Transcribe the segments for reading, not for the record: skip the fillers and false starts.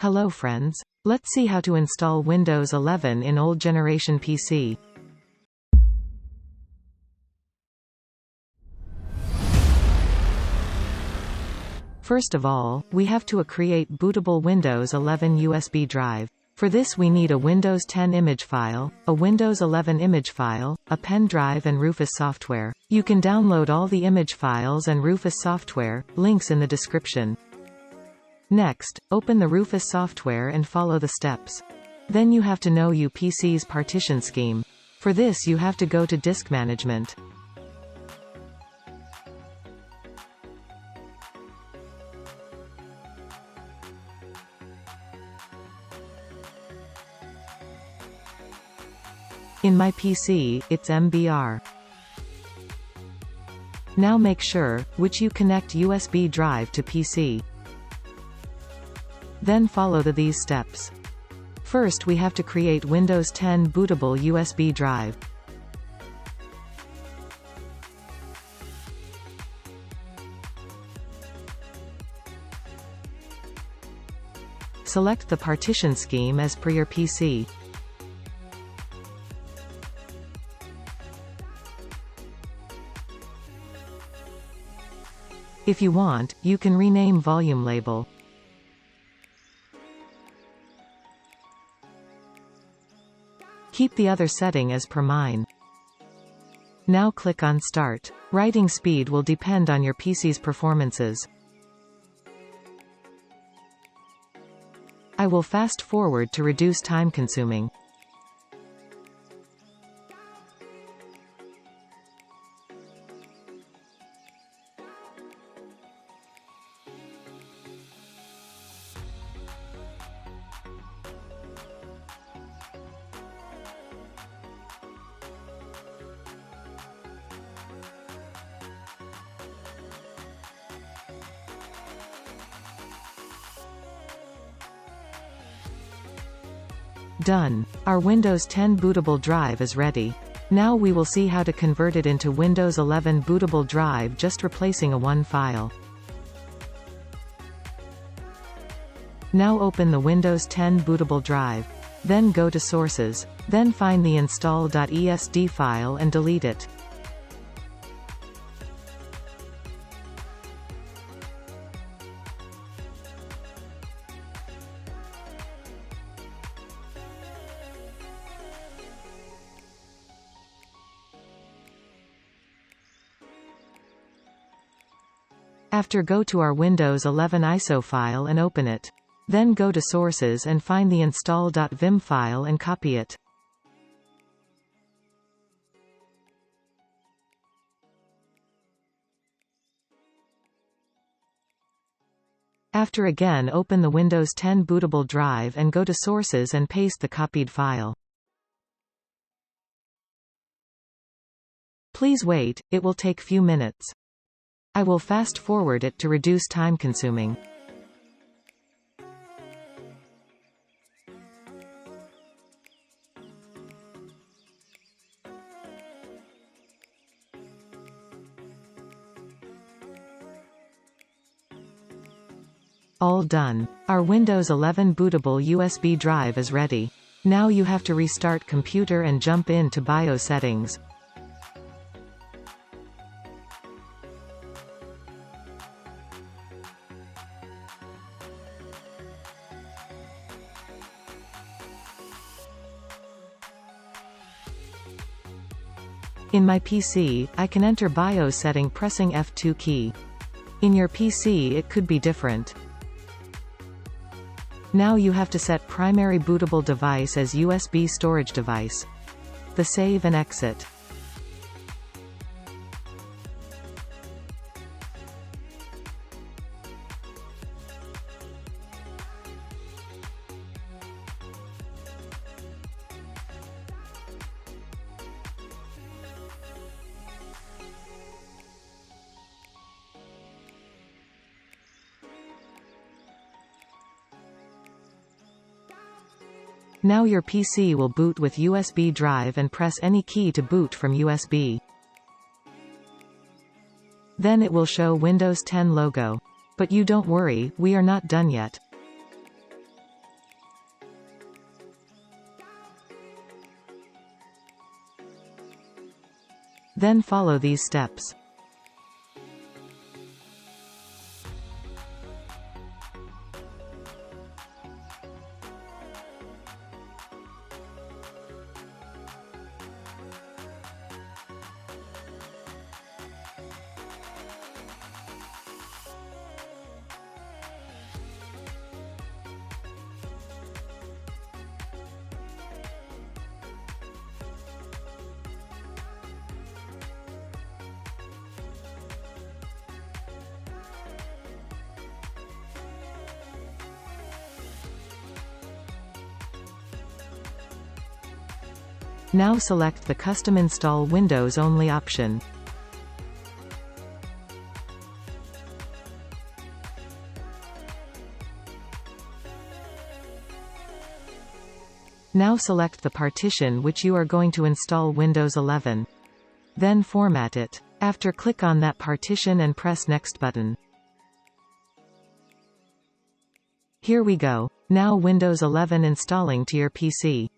Hello friends. Let's see how to install Windows 11 in old generation PC. First of all, we have to create bootable Windows 11 USB drive. For this we need a Windows 10 image file, a Windows 11 image file, a pen drive and Rufus software. You can download all the image files and Rufus software, links in the description. Next, open the Rufus software and follow the steps. Then you have to know your PC's partition scheme. For this you have to go to Disk Management. In my PC, it's MBR. Now make sure, which you connect USB drive to PC. Then follow these steps. First we have to create Windows 10 bootable USB drive. Select the partition scheme as per your PC. If you want, you can rename volume label. Keep the other setting as per mine. Now click on Start. Writing speed will depend on your PC's performances. I will fast forward to reduce time consuming. Done. Our Windows 10 bootable drive is ready. Now we will see how to convert it into Windows 11 bootable drive, just replacing a one file. Now open the Windows 10 bootable drive. Then go to Sources. Then find the install.esd file and delete it. After go to our Windows 11 ISO file and open it. Then go to Sources and find the install.vim file and copy it. After again open the Windows 10 bootable drive and go to Sources and paste the copied file. Please wait, it will take few minutes. I will fast forward it to reduce time consuming. All done. Our Windows 11 bootable USB drive is ready. Now you have to restart computer and jump into BIOS settings. In my PC, I can enter BIOS setting pressing F2 key. In your PC it could be different. Now you have to set primary bootable device as USB storage device. The save and exit. Now your PC will boot with USB drive and press any key to boot from USB. Then it will show Windows 10 logo. But you don't worry, we are not done yet. Then follow these steps. Now select the Custom Install Windows Only option. Now select the partition which you are going to install Windows 11. Then format it. After, click on that partition and press Next button. Here we go. Now Windows 11 installing to your PC.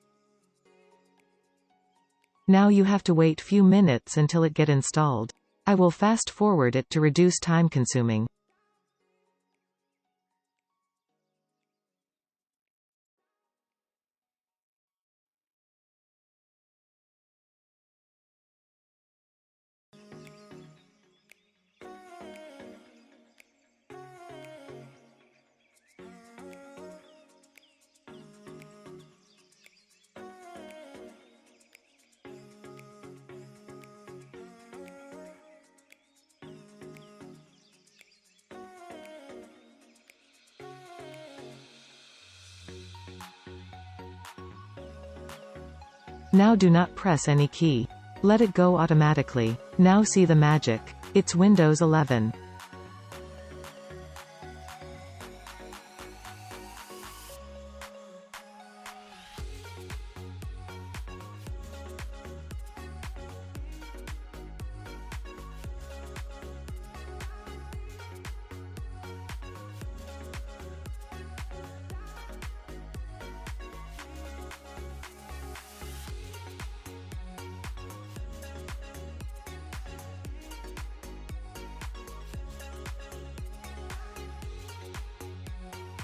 Now you have to wait few minutes until it get installed. I will fast forward it to reduce time consuming. Now do not press any key. Let it go automatically. Now see the magic. It's Windows 11.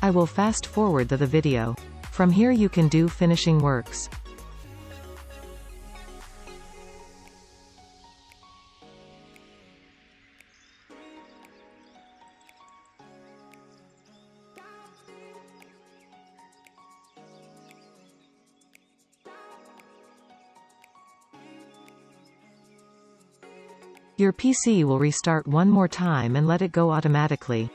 I will fast forward the video. From here you can do finishing works. Your PC will restart one more time and let it go automatically.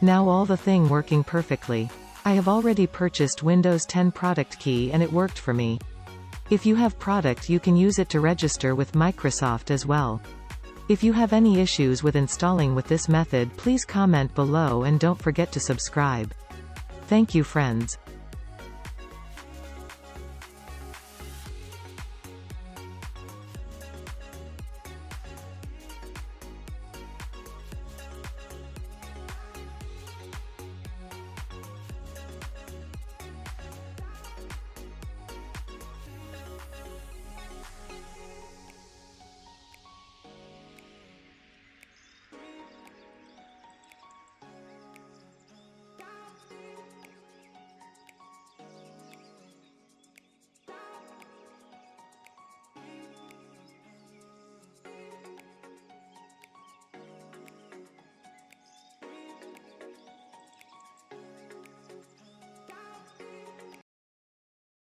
Now all the thing working perfectly. I have already purchased Windows 10 product key and it worked for me. If you have product you can use it to register with Microsoft as well. If you have any issues with installing with this method, please comment below and don't forget to subscribe. Thank you friends.